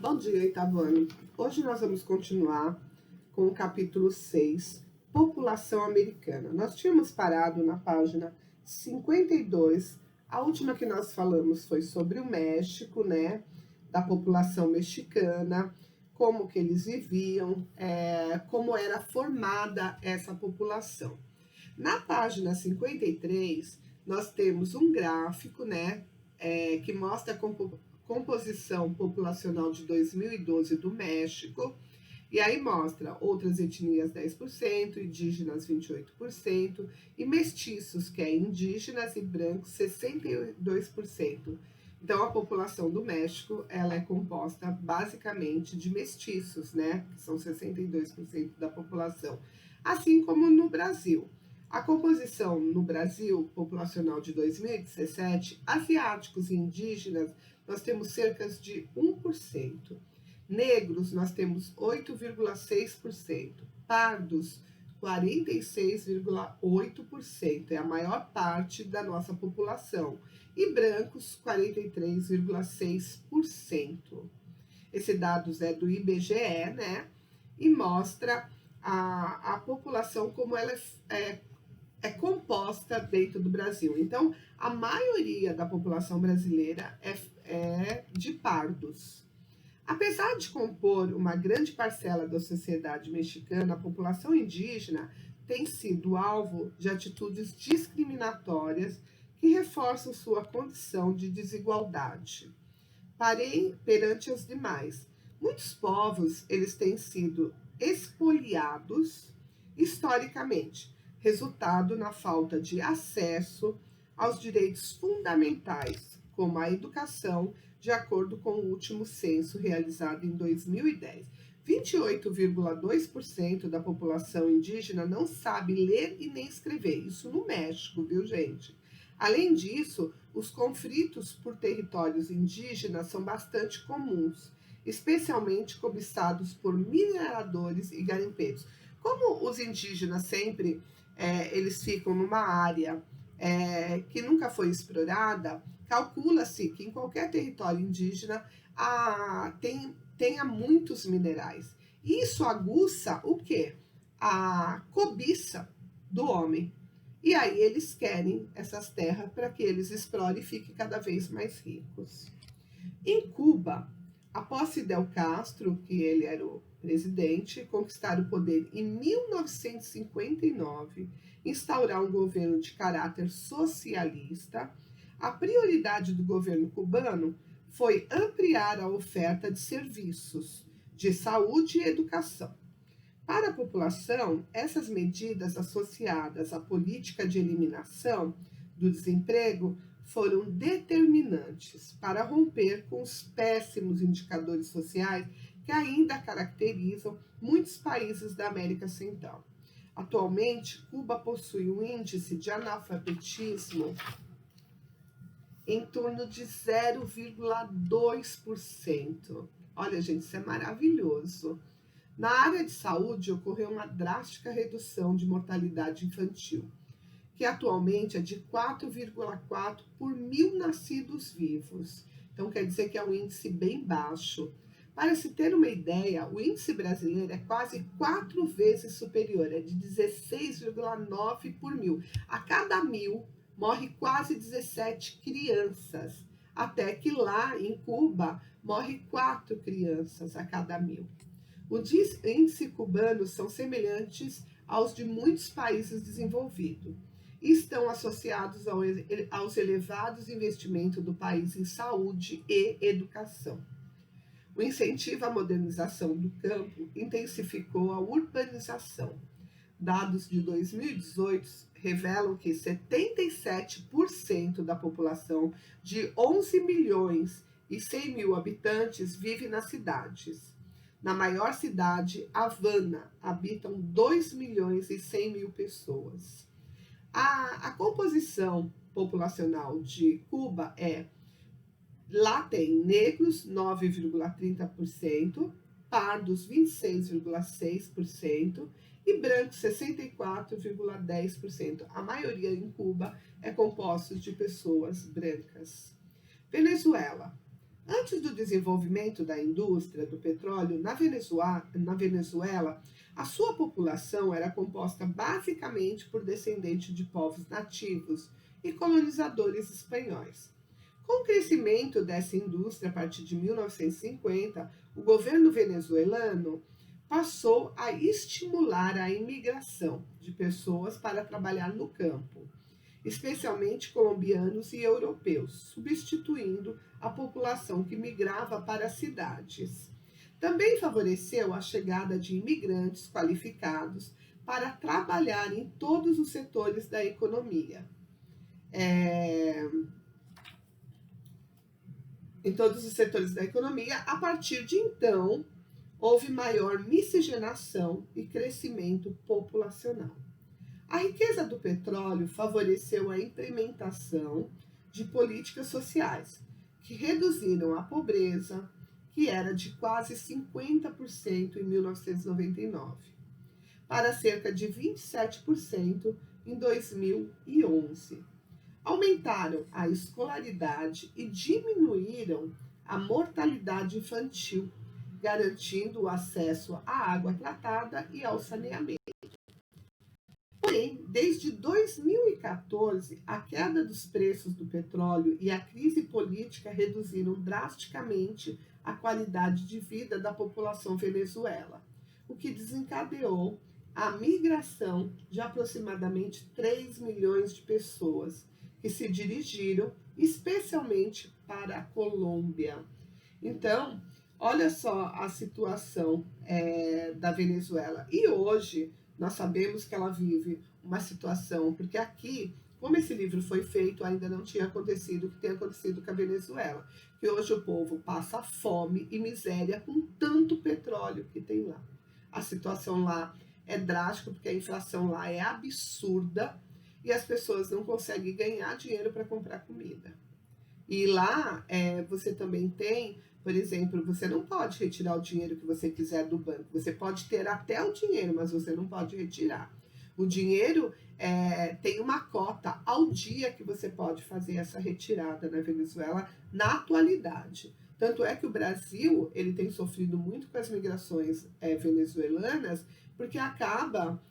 Bom dia, Itabane. Hoje nós vamos continuar com o capítulo 6, População Americana. Nós tínhamos parado na página 52. A última que nós falamos foi sobre o México, né? Da população mexicana, como que eles viviam, como era formada essa população. Na página 53, nós temos um gráfico, né? Que mostra a composição populacional de 2012 do México, e aí mostra outras etnias 10%, indígenas 28%, e mestiços, que é indígenas e brancos 62%. Então a população do México, ela é composta basicamente de mestiços, né, que são 62% da população, assim como no Brasil. A composição no Brasil, populacional de 2017, asiáticos e indígenas, nós temos cerca de 1%. Negros, nós temos 8,6%. Pardos, 46,8%. É a maior parte da nossa população. E brancos, 43,6%. Esse dado é do IBGE, né? E mostra a população como ela é composta dentro do Brasil. Então, a maioria da população brasileira é de pardos. Apesar de compor uma grande parcela da sociedade mexicana, a população indígena tem sido alvo de atitudes discriminatórias que reforçam sua condição de desigualdade perante os demais. Muitos povos, eles têm sido expoliados historicamente, resultado na falta de acesso aos direitos fundamentais, como a educação, de acordo com o último censo realizado em 2010. 28,2% da população indígena não sabe ler e nem escrever. Isso no México, viu, gente? Além disso, os conflitos por territórios indígenas são bastante comuns, especialmente cobiçados por mineradores e garimpeiros. Como os indígenas sempre eles ficam numa área que nunca foi explorada, calcula-se que em qualquer território indígena tenha muitos minerais. Isso aguça o quê? A cobiça do homem. E aí eles querem essas terras para que eles explorem e fiquem cada vez mais ricos. Em Cuba, após Fidel Castro, que ele era o presidente, conquistar o poder em 1959, instaurar um governo de caráter socialista, a prioridade do governo cubano foi ampliar a oferta de serviços de saúde e educação. Para a população, essas medidas associadas à política de eliminação do desemprego foram determinantes para romper com os péssimos indicadores sociais que ainda caracterizam muitos países da América Central. Atualmente, Cuba possui um índice de analfabetismo em torno de 0,2%. Olha, gente, isso é maravilhoso. Na área de saúde, ocorreu uma drástica redução de mortalidade infantil, que atualmente é de 4,4 por 1.000 nascidos vivos. Então, quer dizer que é um índice bem baixo. Para se ter uma ideia, o índice brasileiro é quase 4 vezes superior, é de 16,9 por 1.000. A cada 1.000, morre quase 17 crianças, até que lá em Cuba, morre 4 crianças a cada 1.000. Os índices cubanos são semelhantes aos de muitos países desenvolvidos e estão associados aos elevados investimentos do país em saúde e educação. O incentivo à modernização do campo intensificou a urbanização. Dados de 2018 revelam que 77% da população de 11 milhões e 100 mil habitantes vive nas cidades. Na maior cidade, Havana, habitam 2 milhões e 100 mil pessoas. A composição populacional de Cuba lá tem negros 9,30%, pardos 26,6% e brancos 64,10%. A maioria em Cuba é composta de pessoas brancas. Venezuela. Antes do desenvolvimento da indústria do petróleo na Venezuela, a sua população era composta basicamente por descendentes de povos nativos e colonizadores espanhóis. Com o crescimento dessa indústria a partir de 1950, o governo venezuelano passou a estimular a imigração de pessoas para trabalhar no campo, especialmente colombianos e europeus, substituindo a população que migrava para as cidades. Também favoreceu a chegada de imigrantes qualificados para trabalhar em todos os setores da economia. A partir de então, houve maior miscigenação e crescimento populacional. A riqueza do petróleo favoreceu a implementação de políticas sociais, que reduziram a pobreza, que era de quase 50% em 1999, para cerca de 27% em 2011. Aumentaram a escolaridade e diminuíram a mortalidade infantil, garantindo o acesso à água tratada e ao saneamento. Porém, desde 2014, a queda dos preços do petróleo e a crise política reduziram drasticamente a qualidade de vida da população venezuela, o que desencadeou a migração de aproximadamente 3 milhões de pessoas que se dirigiram especialmente para a Colômbia. Então, olha só a situação da Venezuela. E hoje nós sabemos que ela vive uma situação, porque aqui, como esse livro foi feito, ainda não tinha acontecido o que tem acontecido com a Venezuela, que hoje o povo passa fome e miséria com tanto petróleo que tem lá. A situação lá é drástica, porque a inflação lá é absurda e as pessoas não conseguem ganhar dinheiro para comprar comida. E lá você também tem, por exemplo, você não pode retirar o dinheiro que você quiser do banco. Você pode ter até o dinheiro, mas você não pode retirar. O dinheiro tem uma cota ao dia que você pode fazer essa retirada na Venezuela na atualidade. Tanto é que o Brasil ele tem sofrido muito com as migrações venezuelanas, porque acaba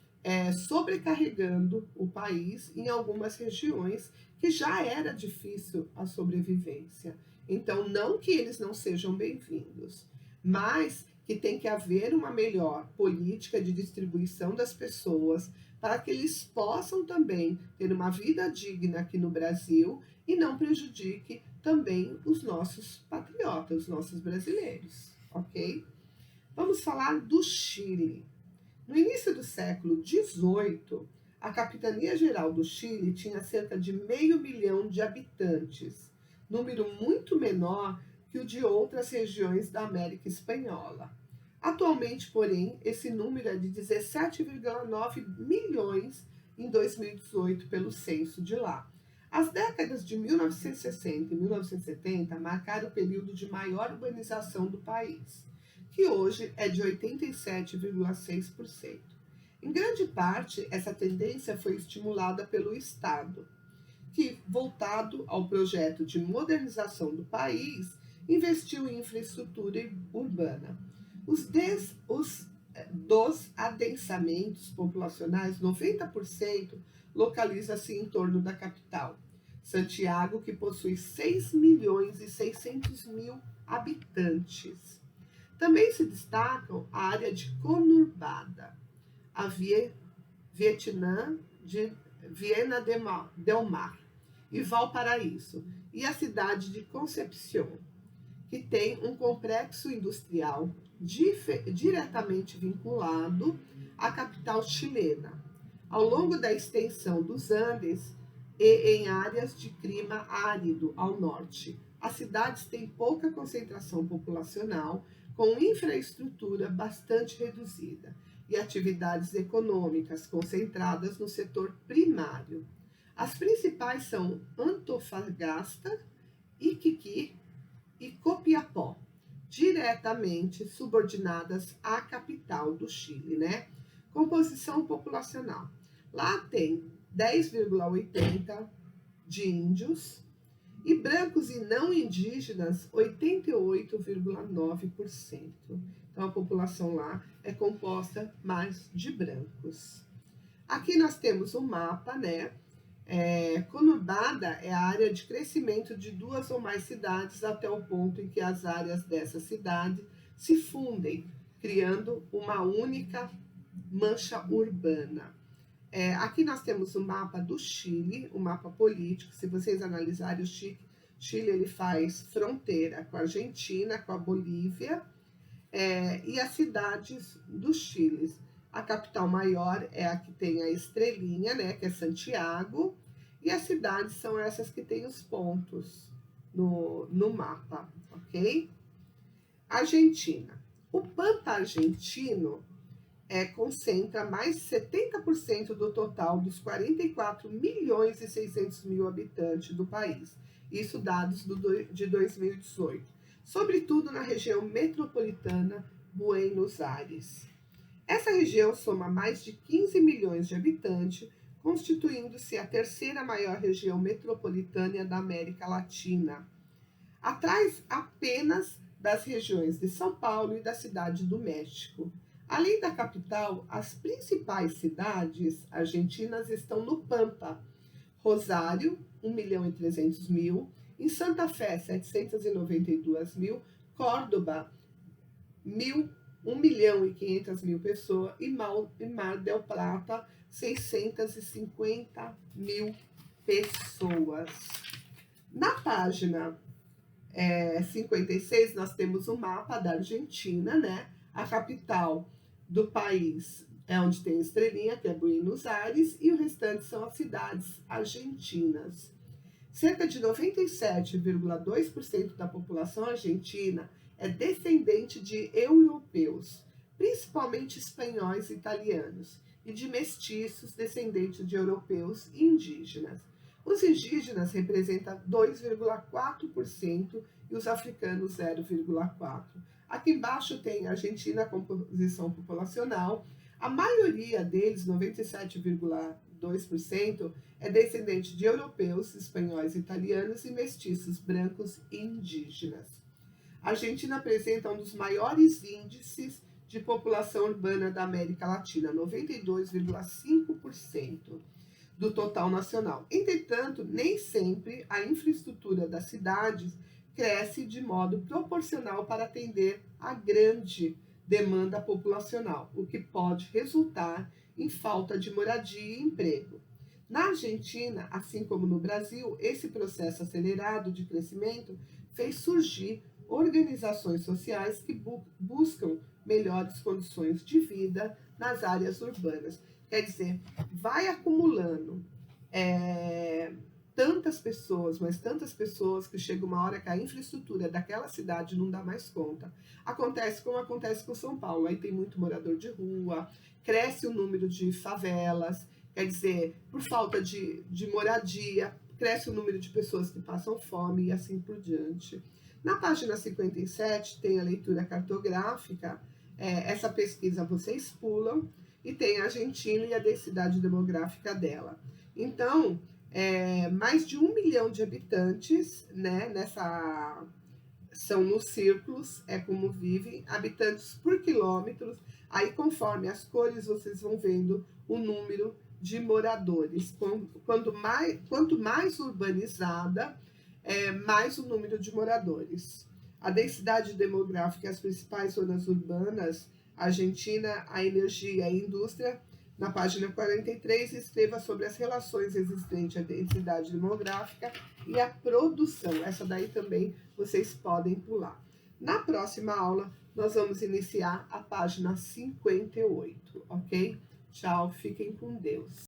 sobrecarregando o país em algumas regiões que já era difícil a sobrevivência. Então, não que eles não sejam bem-vindos, mas que tem que haver uma melhor política de distribuição das pessoas para que eles possam também ter uma vida digna aqui no Brasil e não prejudique também os nossos patriotas, os nossos brasileiros, ok? Vamos falar do Chile. No início do século XVIII, a Capitania Geral do Chile tinha cerca de 500 mil de habitantes, número muito menor que o de outras regiões da América Espanhola. Atualmente, porém, esse número é de 17,9 milhões em 2018 pelo censo de lá. As décadas de 1960 e 1970 marcaram o período de maior urbanização do país, que hoje é de 87,6%. Em grande parte, essa tendência foi estimulada pelo Estado, que, voltado ao projeto de modernização do país, investiu em infraestrutura urbana. Dos adensamentos populacionais, 90% localiza-se em torno da capital, Santiago, que possui 6 milhões e 600 mil habitantes. Também se destacam a área de conurbada, a Viena del Mar e Valparaíso, e a cidade de Concepción, que tem um complexo industrial diretamente vinculado à capital chilena, ao longo da extensão dos Andes e em áreas de clima árido ao norte. As cidades têm pouca concentração populacional, com infraestrutura bastante reduzida e atividades econômicas concentradas no setor primário. As principais são Antofagasta, Iquique e Copiapó, diretamente subordinadas à capital do Chile, né? Composição populacional. Lá tem 10,80 de índios E brancos e não indígenas, 88,9%. Então, a população lá é composta mais de brancos. Aqui nós temos um mapa, né? Conurbada é a área de crescimento de duas ou mais cidades até o ponto em que as áreas dessa cidade se fundem, criando uma única mancha urbana. Aqui nós temos o mapa do Chile, o mapa político. Se vocês analisarem o Chile, ele faz fronteira com a Argentina, com a Bolívia, e as cidades do Chile. A capital maior é a que tem a estrelinha, né, que é Santiago, e as cidades são essas que têm os pontos no mapa, ok? Argentina. O Pampa argentino concentra mais de 70% do total dos 44.600.000 habitantes do país. Isso dados de 2018. Sobretudo na região metropolitana Buenos Aires. Essa região soma mais de 15 milhões de habitantes, constituindo-se a terceira maior região metropolitana da América Latina, atrás apenas das regiões de São Paulo e da Cidade do México. Além da capital, as principais cidades argentinas estão no Pampa: Rosário, 1.300.000, em Santa Fé, 792.000, Córdoba, 1.500.000 pessoas, e Mar del Plata, 650.000 pessoas. Na página 56, nós temos o mapa da Argentina, né? A capital do país é onde tem a estrelinha, que é Buenos Aires, e o restante são as cidades argentinas. Cerca de 97,2% da população argentina é descendente de europeus, principalmente espanhóis e italianos, e de mestiços descendentes de europeus e indígenas. Os indígenas representam 2,4% e os africanos 0,4%. Aqui embaixo tem a Argentina, a composição populacional. A maioria deles, 97,2%, é descendente de europeus, espanhóis, italianos e mestiços brancos e indígenas. A Argentina apresenta um dos maiores índices de população urbana da América Latina, 92,5% do total nacional. Entretanto, nem sempre a infraestrutura das cidades cresce de modo proporcional para atender a grande demanda populacional, o que pode resultar em falta de moradia e emprego. Na Argentina, assim como no Brasil, esse processo acelerado de crescimento fez surgir organizações sociais que buscam melhores condições de vida nas áreas urbanas. Quer dizer, vai acumulando tantas pessoas, mas tantas pessoas, que chega uma hora que a infraestrutura daquela cidade não dá mais conta. Acontece como acontece com São Paulo, aí tem muito morador de rua, cresce o número de favelas, quer dizer, por falta de moradia, cresce o número de pessoas que passam fome e assim por diante. Na página 57 tem a leitura cartográfica, essa pesquisa vocês pulam, e tem a Argentina e a densidade demográfica dela. Então, mais de 1 milhão de habitantes, né, são nos círculos, é como vivem, habitantes por quilômetros. Aí, conforme as cores, vocês vão vendo o número de moradores. Quanto mais urbanizada, mais o número de moradores. A densidade demográfica e as principais zonas urbanas: Argentina, a energia e a indústria. Na página 43, escreva sobre as relações existentes à densidade demográfica e à produção. Essa daí também vocês podem pular. Na próxima aula, nós vamos iniciar a página 58, ok? Tchau, fiquem com Deus.